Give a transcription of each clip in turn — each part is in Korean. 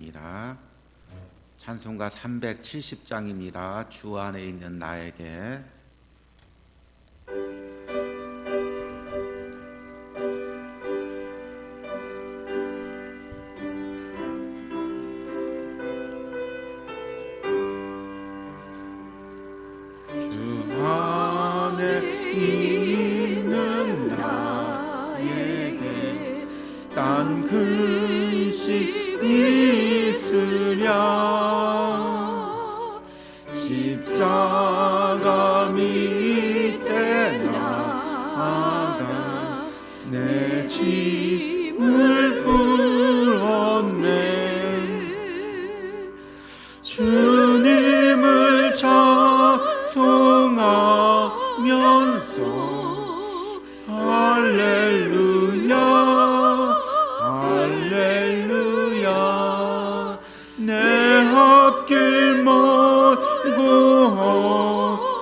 찬양합니다. 찬송가 370장입니다. 주 안에 있는 나에게. 주 안에 있는 나에게 딴 근심 있으랴. 십자가 밑에 나아가 내 짐을 풀었네. 주님을 찬송하면서 할렐루야 할렐루야. 내 앞길 멀고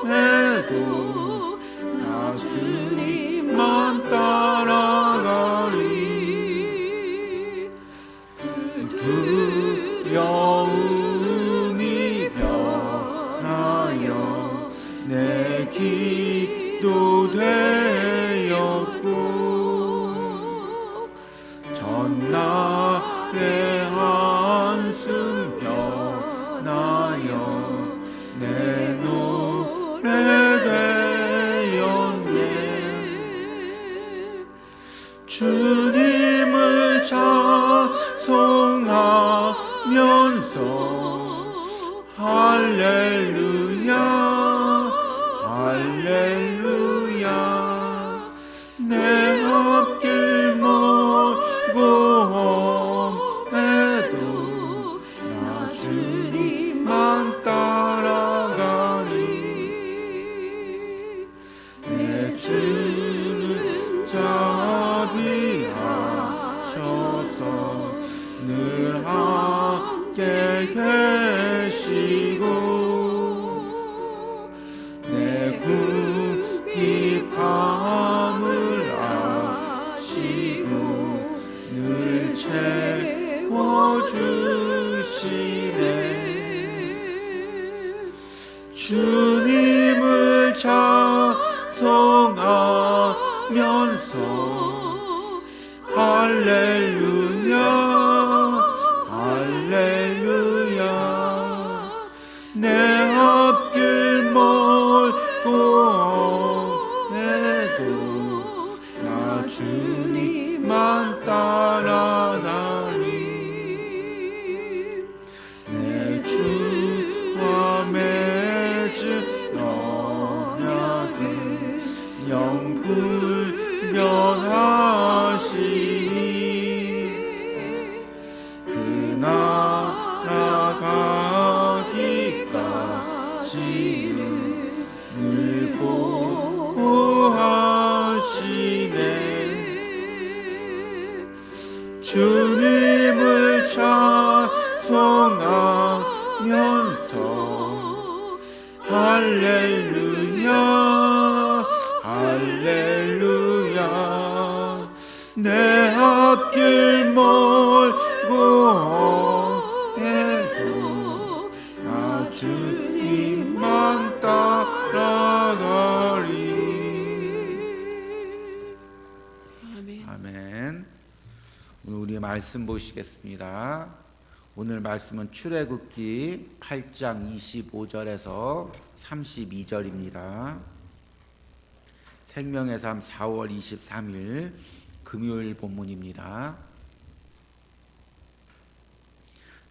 험해도 나 주님만 따라가리. 두려움이 변하여 내 기도 되었고, 전날의 한숨 변하여 내 노래 되었네. 주님을 찬송하면서 할렐루야 할렐루야. 내 앞길 멀고 험해도 나 주님만 따라가리. 내 주는 자비하셔서 늘 함께 계시고, 내 궁핍함을 아시고 늘 채워주시네. 주님을 찬송하면서 할렐루야 할렐루야. 내 앞길 멀고 험해도 나 주님만 따라가리. 내 주와 맺은 언약은 영불변하시니, 그 나라 가기까지는 늘 보호하시네. 주님을 찬송하면서 할렐루야 할렐루야. 내 앞길 멀고 험해도 나 주님만 따라가리. 아멘. 오늘 우리 말씀 보시겠습니다. 오늘 말씀은 출애굽기 8장 25절에서 32절입니다. 생명의 삶 4월 23일 금요일 본문입니다.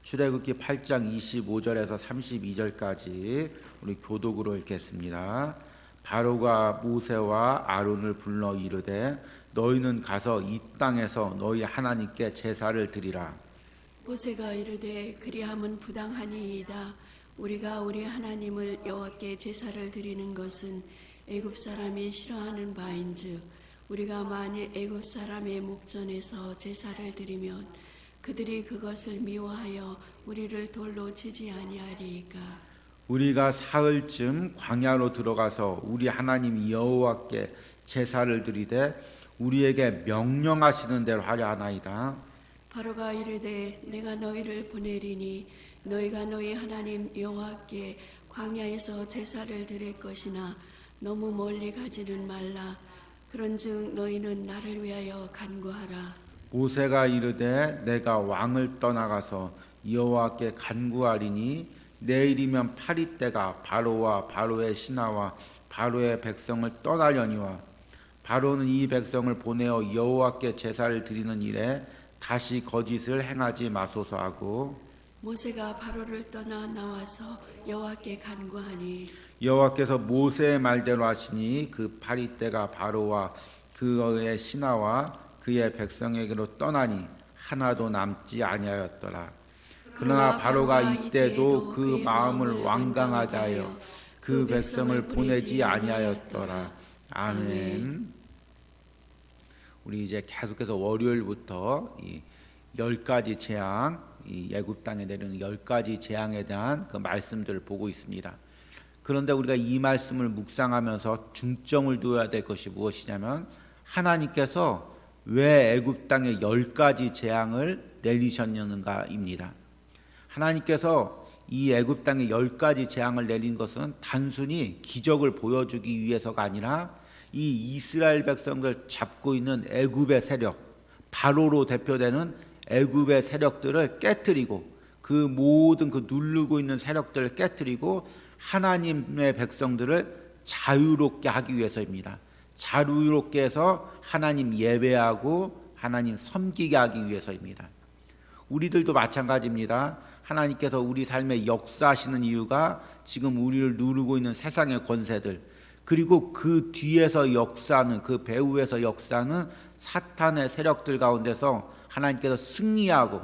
출애굽기 8장 25절에서 32절까지 우리 교독으로 읽겠습니다. 바로가 모세와 아론을 불러 이르되 너희는 가서 이 땅에서 너희 하나님께 제사를 드리라. 모세가 이르되 그리함은 부당하니이다. 우리가 우리 하나님을 여호와께 제사를 드리는 것은 애굽 사람이 싫어하는 바인즉, 우리가 만일 애굽 사람의 목전에서 제사를 드리면 그들이 그것을 미워하여 우리를 돌로 치지 아니하리이까. 우리가 사흘쯤 광야로 들어가서 우리 하나님 여호와께 제사를 드리되 우리에게 명령하시는 대로 하려 하나이다. 바로가 이르되 내가 너희를 보내리니 너희가 너희 하나님 여호와께 광야에서 제사를 드릴 것이나 너무 멀리 가지는 말라. 그런즉 너희는 나를 위하여 간구하라. 모세가 이르되 내가 왕을 떠나가서 여호와께 간구하리니 내일이면 파리 때가 바로와 바로의 신하와 바로의 백성을 떠나려니와 바로는 이 백성을 보내어 여호와께 제사를 드리는 일에 다시 거짓을 행하지 마소서 하고 모세가 바로를 떠나 나와서 여호와께 간구하니 여호와께서 모세의 말대로 하시니 그 파리 때가 바로와 그의 신하와 그의 백성에게로 떠나니 하나도 남지 아니하였더라. 그러나 바로가 이때도 그 마음을 완강하게 하여 그 백성을 보내지 아니하였더라. 아멘. 우리 이제 계속해서 월요일부터 이 10가지 재앙, 이 애굽 땅에 내리는 10가지 재앙에 대한 그 말씀들을 보고 있습니다. 그런데 우리가 이 말씀을 묵상하면서 중점을 두어야 될 것이 무엇이냐면 하나님께서 왜 애굽 땅에 10가지 재앙을 내리셨는가입니다. 하나님께서 이 애굽 땅에 10가지 재앙을 내린 것은 단순히 기적을 보여주기 위해서가 아니라 이 이스라엘 백성들 잡고 있는 애굽의 세력, 바로로 대표되는 애굽의 세력들을 깨뜨리고 그 모든 그 누르고 있는 세력들을 깨뜨리고 하나님의 백성들을 자유롭게 하기 위해서입니다. 자유롭게 해서 하나님 예배하고 하나님 섬기게 하기 위해서입니다. 우리들도 마찬가지입니다. 하나님께서 우리 삶에 역사하시는 이유가 지금 우리를 누르고 있는 세상의 권세들, 그리고 그 뒤에서 역사하는, 그 배후에서 역사하는 사탄의 세력들 가운데서 하나님께서 승리하고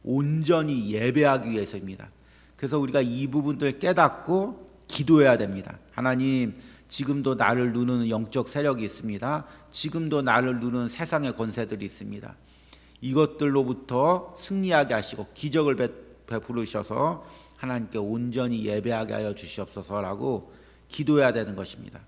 온전히 예배하기 위해서입니다. 그래서 우리가 이 부분들을 깨닫고 기도해야 됩니다. 하나님, 지금도 나를 누르는 영적 세력이 있습니다. 지금도 나를 누르는 세상의 권세들이 있습니다. 이것들로부터 승리하게 하시고 기적을 베푸르셔서 하나님께 온전히 예배하게 하여 주시옵소서라고 기도해야 되는 것입니다.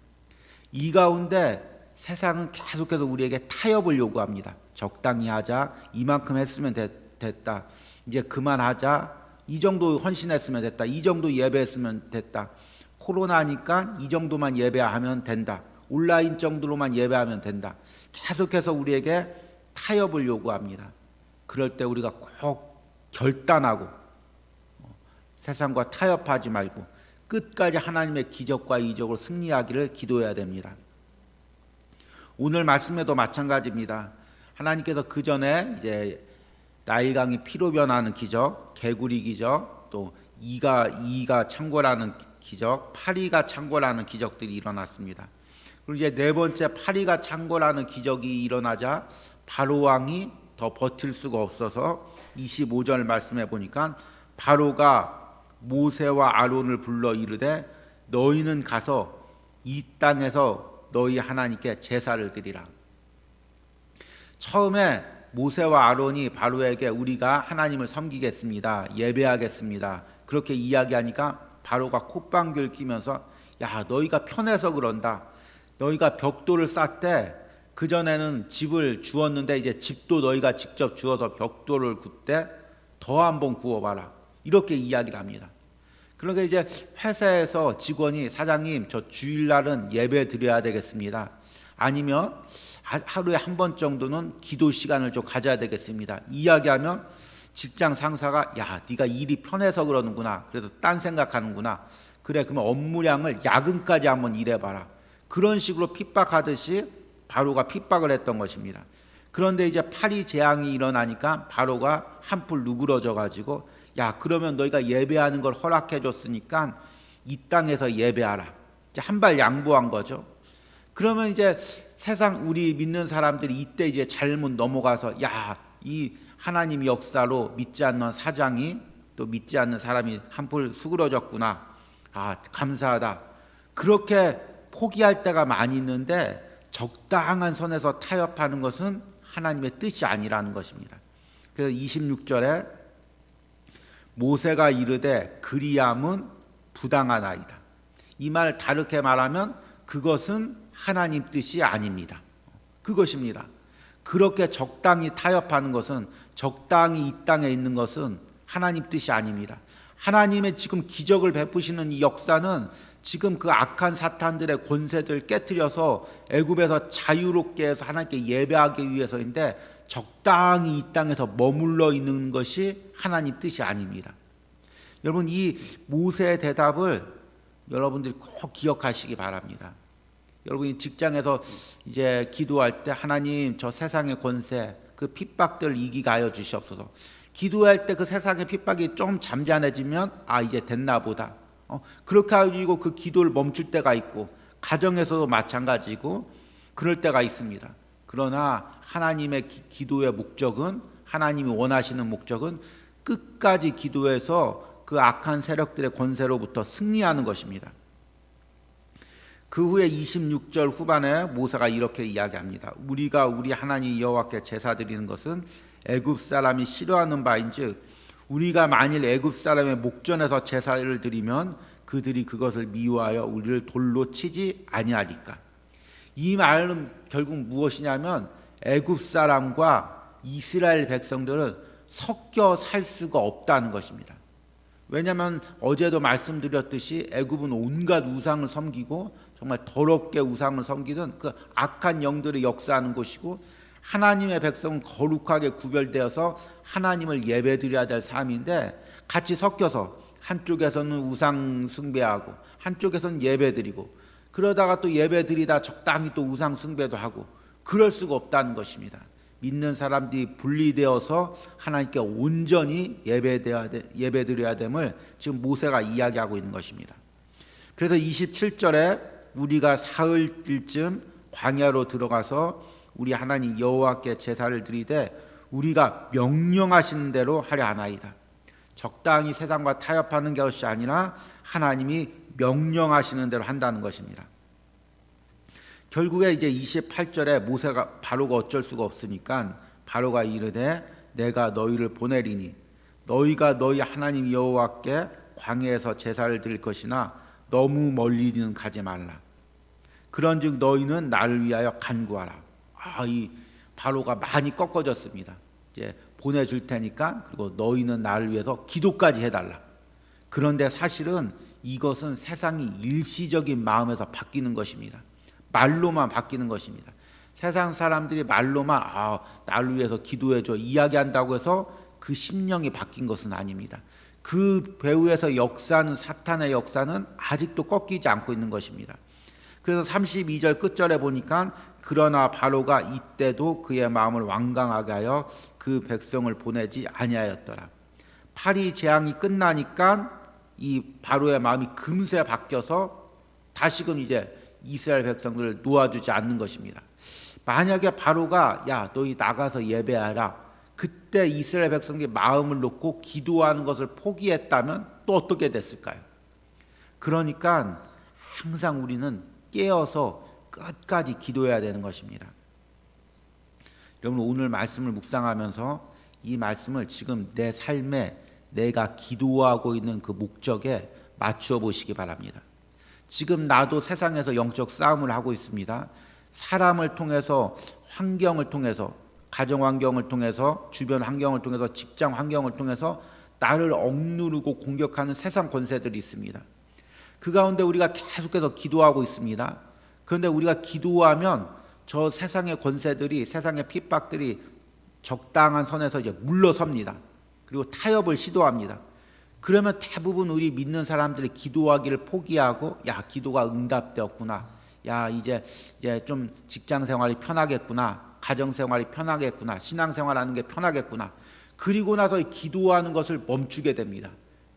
이 가운데 세상은 계속해서 우리에게 타협을 요구합니다. 적당히 하자, 이만큼 했으면 됐다, 이제 그만하자, 이 정도 헌신했으면 됐다, 이 정도 예배했으면 됐다, 코로나니까 이 정도만 예배하면 된다, 온라인 정도로만 예배하면 된다. 계속해서 우리에게 타협을 요구합니다. 그럴 때 우리가 꼭 결단하고 세상과 타협하지 말고 끝까지 하나님의 기적과 이적으로 승리하기를 기도해야 됩니다. 오늘 말씀에도 마찬가지입니다. 하나님께서 그 전에 이제 나일강이 피로 변하는 기적, 개구리 기적, 또 이가 창궐하는 기적, 파리가 창궐하는 기적들이 일어났습니다. 그리고 이제 네 번째 파리가 창궐하는 기적이 일어나자 바로 왕이 더 버틸 수가 없어서 25절 말씀해 보니까 바로가 모세와 아론을 불러 이르되 너희는 가서 이 땅에서 너희 하나님께 제사를 드리라. 처음에 모세와 아론이 바로에게 우리가 하나님을 섬기겠습니다, 예배하겠습니다, 그렇게 이야기하니까 바로가 콧방귀를 뀌면서 야, 너희가 편해서 그런다. 너희가 벽돌을 쌓되 그전에는 집을 주었는데 이제 집도 너희가 직접 주어서 벽돌을 굽되 더 한번 구워봐라, 이렇게 이야기를 합니다. 그러니까 이제 회사에서 직원이 사장님, 저 주일날은 예배 드려야 되겠습니다, 아니면 하루에 한 번 정도는 기도 시간을 좀 가져야 되겠습니다, 이야기하면 직장 상사가 야, 네가 일이 편해서 그러는구나, 그래서 딴 생각하는구나, 그래 그러면 업무량을 야근까지 한번 일해봐라, 그런 식으로 핍박하듯이 바로가 핍박을 했던 것입니다. 그런데 이제 파리 재앙이 일어나니까 바로가 한풀 누그러져 가지고 야, 그러면 너희가 예배하는 걸 허락해 줬으니까 이 땅에서 예배하라, 한 발 양보한 거죠. 그러면 이제 세상 우리 믿는 사람들이 이때 이제 잘못 넘어가서 야, 이 하나님 역사로 믿지 않는 사장이 또 믿지 않는 사람이 한풀 수그러졌구나, 아, 감사하다, 그렇게 포기할 때가 많이 있는데 적당한 선에서 타협하는 것은 하나님의 뜻이 아니라는 것입니다. 그래서 26절에 모세가 이르되 그리함은 부당하나이다. 이 말 다르게 말하면 그것은 하나님 뜻이 아닙니다. 그것입니다. 그렇게 적당히 타협하는 것은, 적당히 이 땅에 있는 것은 하나님 뜻이 아닙니다. 하나님의 지금 기적을 베푸시는 이 역사는 지금 그 악한 사탄들의 권세들을 깨트려서 애굽에서 자유롭게 해서 하나님께 예배하기 위해서인데, 적당히 이 땅에서 머물러 있는 것이 하나님 뜻이 아닙니다. 여러분, 이 모세의 대답을 여러분들이 꼭 기억하시기 바랍니다. 여러분이 직장에서 이제 기도할 때, 하나님 저 세상의 권세, 그 핍박들 이기게 하여 주시옵소서. 기도할 때 그 세상의 핍박이 좀 잠잠해지면 이제 됐나 보다. 그렇게 가지고 그 기도를 멈출 때가 있고, 가정에서도 마찬가지고 그럴 때가 있습니다. 그러나 하나님의 기도의 목적은, 하나님이 원하시는 목적은 끝까지 기도해서 그 악한 세력들의 권세로부터 승리하는 것입니다. 그 후에 26절 후반에 모세가 이렇게 이야기합니다. 우리가 우리 하나님 여호와께 제사 드리는 것은 애굽 사람이 싫어하는 바인즉, 우리가 만일 애굽 사람의 목전에서 제사를 드리면 그들이 그것을 미워하여 우리를 돌로 치지 아니하리까. 이 말은 결국 무엇이냐면, 애굽 사람과 이스라엘 백성들은 섞여 살 수가 없다는 것입니다. 왜냐하면 어제도 말씀드렸듯이 애굽은 온갖 우상을 섬기고 정말 더럽게 우상을 섬기던 그 악한 영들이 역사하는 곳이고, 하나님의 백성은 거룩하게 구별되어서 하나님을 예배드려야 될 삶인데, 같이 섞여서 한쪽에서는 우상 숭배하고 한쪽에서는 예배드리고, 그러다가 또 예배드리다 적당히 또 우상 숭배도 하고, 그럴 수가 없다는 것입니다. 믿는 사람들이 분리되어서 하나님께 온전히 예배드려야 됨을 지금 모세가 이야기하고 있는 것입니다. 그래서 27절에 우리가 사흘쯤 광야로 들어가서 우리 하나님 여호와께 제사를 드리되 우리가 명령하시는 대로 하려 하나이다. 적당히 세상과 타협하는 것이 아니라 하나님이 명령하시는 대로 한다는 것입니다. 결국에 이제 28절에 모세가, 바로가 어쩔 수가 없으니까 바로가 이르되 내가 너희를 보내리니 너희가 너희 하나님 여호와께 광야에서 제사를 드릴 것이나 너무 멀리는 가지 말라. 그런즉 너희는 나를 위하여 간구하라. 이 바로가 많이 꺾어졌습니다. 이제 보내줄 테니까, 그리고 너희는 나를 위해서 기도까지 해달라. 그런데 사실은 이것은 세상이 일시적인 마음에서 바뀌는 것입니다. 말로만 바뀌는 것입니다. 세상 사람들이 말로만 나를 위해서 기도해줘 이야기한다고 해서 그 심령이 바뀐 것은 아닙니다. 그 배후에서 역사는, 사탄의 역사는 아직도 꺾이지 않고 있는 것입니다. 그래서 32절 끝절에 보니까 그러나 바로가 이때도 그의 마음을 완강하게 하여 그 백성을 보내지 아니하였더라. 파리 재앙이 끝나니까 이 바로의 마음이 금세 바뀌어서 다시금 이제 이스라엘 백성들을 놓아주지 않는 것입니다. 만약에 바로가 너희 나가서 예배하라, 그때 이스라엘 백성들이 마음을 놓고 기도하는 것을 포기했다면 또 어떻게 됐을까요? 그러니까 항상 우리는 깨어서 끝까지 기도해야 되는 것입니다. 여러분, 오늘 말씀을 묵상하면서 이 말씀을 지금 내 삶에 내가 기도하고 있는 그 목적에 맞추어 보시기 바랍니다. 지금 나도 세상에서 영적 싸움을 하고 있습니다. 사람을 통해서, 환경을 통해서, 가정 환경을 통해서, 주변 환경을 통해서, 직장 환경을 통해서 나를 억누르고 공격하는 세상 권세들이 있습니다. 그 가운데 우리가 계속해서 기도하고 있습니다. 그런데 우리가 기도하면 저 세상의 권세들이, 세상의 핍박들이 적당한 선에서 이제 물러섭니다. 그리고 타협을 시도합니다. 그러면 대부분 우리 믿는 사람들이 기도하기를 포기하고, 기도가 응답되었구나, 이제 좀 직장 생활이 편하겠구나, 가정 생활이 편하겠구나, 신앙 생활하는 게 편하겠구나, 그리고 나서 기도하는 것을 멈추게 됩니다.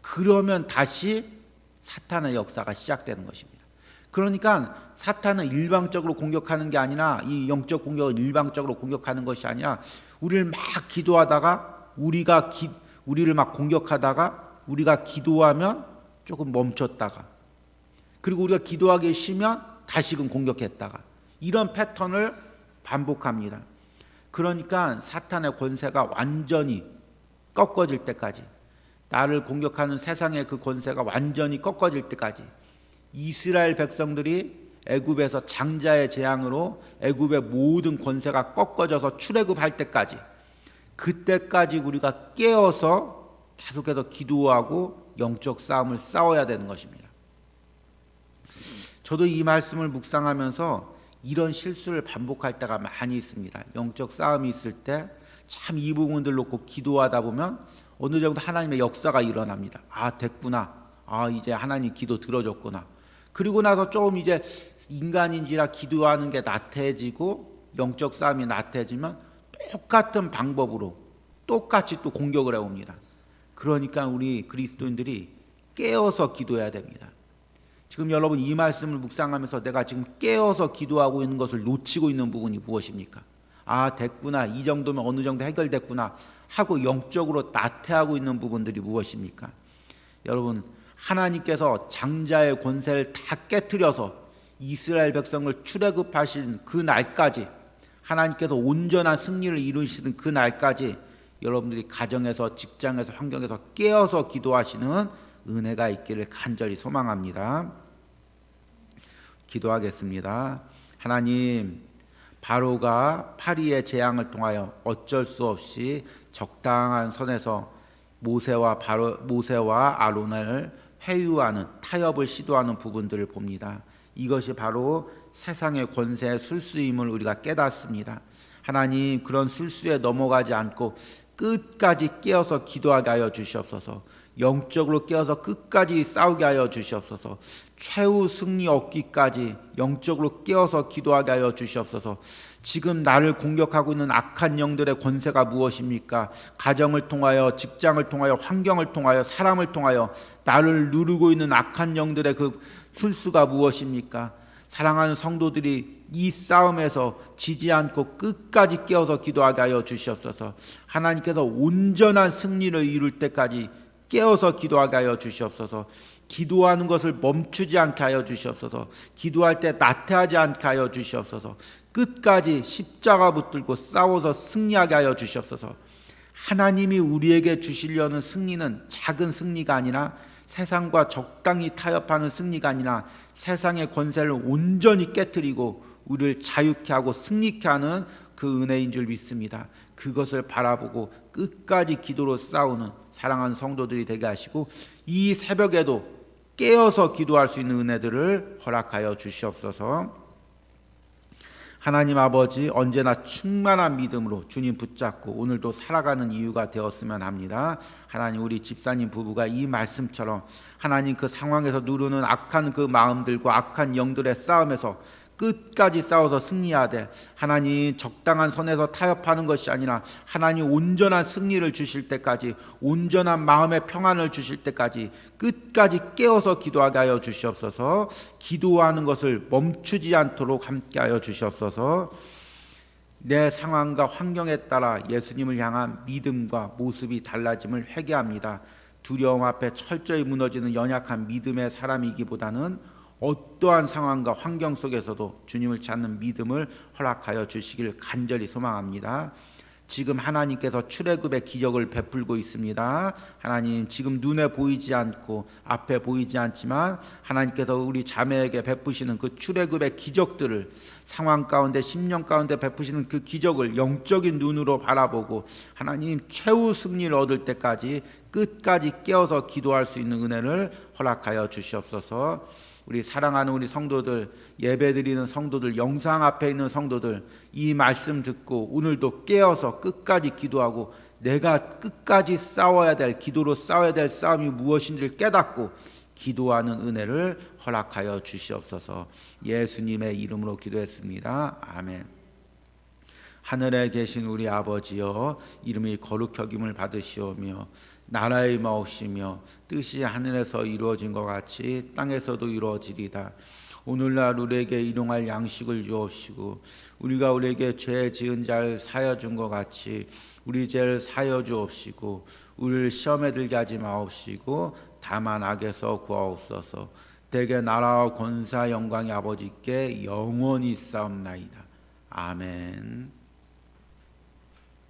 그러면 다시 사탄의 역사가 시작되는 것입니다. 그러니까 사탄은 일방적으로 공격하는 게 아니라, 이 영적 공격은 일방적으로 공격하는 것이 아니라, 우리를 막 기도하다가 우리를 막 공격하다가 우리가 기도하면 조금 멈췄다가, 그리고 우리가 기도하기 쉬면 다시금 공격했다가, 이런 패턴을 반복합니다. 그러니까 사탄의 권세가 완전히 꺾어질 때까지, 나를 공격하는 세상의 그 권세가 완전히 꺾어질 때까지 이스라엘 백성들이 애굽에서 장자의 재앙으로 애굽의 모든 권세가 꺾어져서 출애굽할 때까지, 그때까지 우리가 깨어서 계속해서 기도하고 영적 싸움을 싸워야 되는 것입니다. 저도 이 말씀을 묵상하면서 이런 실수를 반복할 때가 많이 있습니다. 영적 싸움이 있을 때 참 이 부분들 놓고 기도하다 보면 어느 정도 하나님의 역사가 일어납니다. 아, 됐구나. 아, 이제 하나님 기도 들어줬구나. 그리고 나서 조금 이제 인간인지라 기도하는 게 나태해지고 영적 싸움이 나태해지면 똑같은 방법으로 똑같이 또 공격을 해옵니다. 그러니까 우리 그리스도인들이 깨어서 기도해야 됩니다. 지금 여러분 이 말씀을 묵상하면서 내가 지금 깨어서 기도하고 있는 것을 놓치고 있는 부분이 무엇입니까? 아, 됐구나. 이 정도면 어느 정도 해결됐구나 하고 영적으로 나태하고 있는 부분들이 무엇입니까? 여러분, 하나님께서 장자의 권세를 다 깨트려서 이스라엘 백성을 출애굽하신 그 날까지, 하나님께서 온전한 승리를 이루시는 그 날까지 여러분들이 가정에서, 직장에서, 환경에서 깨어서 기도하시는 은혜가 있기를 간절히 소망합니다. 기도하겠습니다. 하나님, 바로가 파리의 재앙을 통하여 어쩔 수 없이 적당한 선에서 모세와 아론을 회유하는, 타협을 시도하는 부분들을 봅니다. 이것이 바로 세상의 권세의 술수임을 우리가 깨닫습니다. 하나님, 그런 술수에 넘어가지 않고 끝까지 깨어서 기도하게 하여 주시옵소서. 영적으로 깨어서 끝까지 싸우게 하여 주시옵소서. 최후 승리 얻기까지 영적으로 깨어서 기도하게 하여 주시옵소서. 지금 나를 공격하고 있는 악한 영들의 권세가 무엇입니까? 가정을 통하여, 직장을 통하여, 환경을 통하여, 사람을 통하여 나를 누르고 있는 악한 영들의 그 술수가 무엇입니까? 사랑하는 성도들이 이 싸움에서 지지 않고 끝까지 깨어서 기도하게 하여 주시옵소서. 하나님께서 온전한 승리를 이룰 때까지 깨어서 기도하게 하여 주시옵소서. 기도하는 것을 멈추지 않게 하여 주시옵소서. 기도할 때 나태하지 않게 하여 주시옵소서. 끝까지 십자가 붙들고 싸워서 승리하게 하여 주시옵소서. 하나님이 우리에게 주시려는 승리는 작은 승리가 아니라, 세상과 적당히 타협하는 승리가 아니라 세상의 권세를 온전히 깨트리고 우리를 자유케 하고 승리케 하는 그 은혜인 줄 믿습니다. 그것을 바라보고 끝까지 기도로 싸우는 사랑하는 성도들이 되게 하시고, 이 새벽에도 깨어서 기도할 수 있는 은혜들을 허락하여 주시옵소서. 하나님 아버지, 언제나 충만한 믿음으로 주님 붙잡고 오늘도 살아가는 이유가 되었으면 합니다. 하나님, 우리 집사님 부부가 이 말씀처럼 하나님 그 상황에서 누르는 악한 그 마음들과 악한 영들의 싸움에서 끝까지 싸워서 승리하되, 하나님 적당한 선에서 타협하는 것이 아니라 하나님 온전한 승리를 주실 때까지, 온전한 마음의 평안을 주실 때까지 끝까지 깨어서 기도하게 하여 주시옵소서. 기도하는 것을 멈추지 않도록 함께 하여 주시옵소서. 내 상황과 환경에 따라 예수님을 향한 믿음과 모습이 달라짐을 회개합니다. 두려움 앞에 철저히 무너지는 연약한 믿음의 사람이기보다는 어떠한 상황과 환경 속에서도 주님을 찾는 믿음을 허락하여 주시기를 간절히 소망합니다. 지금 하나님께서 출애굽의 기적을 베풀고 있습니다. 하나님, 지금 눈에 보이지 않고 앞에 보이지 않지만 하나님께서 우리 자매에게 베푸시는 그 출애굽의 기적들을, 상황 가운데, 심령 가운데 베푸시는 그 기적을 영적인 눈으로 바라보고 하나님 최후 승리를 얻을 때까지 끝까지 깨어서 기도할 수 있는 은혜를 허락하여 주시옵소서. 우리 사랑하는 우리 성도들, 예배드리는 성도들, 영상 앞에 있는 성도들, 이 말씀 듣고 오늘도 깨어서 끝까지 기도하고 내가 끝까지 싸워야 될, 기도로 싸워야 될 싸움이 무엇인지를 깨닫고 기도하는 은혜를 허락하여 주시옵소서. 예수님의 이름으로 기도했습니다. 아멘. 하늘에 계신 우리 아버지여, 이름이 거룩히 여김을 받으시오며 나라의 마옵시며 뜻이 하늘에서 이루어진 것 같이 땅에서도 이루어지리다. 오늘날 우리에게 일용할 양식을 주옵시고 우리가 우리에게 죄 지은 자를 사여 준 것 같이 우리 죄를 사여 주옵시고 우리를 시험에 들게 하지 마옵시고 다만 악에서 구하옵소서. 대개 나라와 권사 영광이 아버지께 영원히 있사옵나이다. 아멘.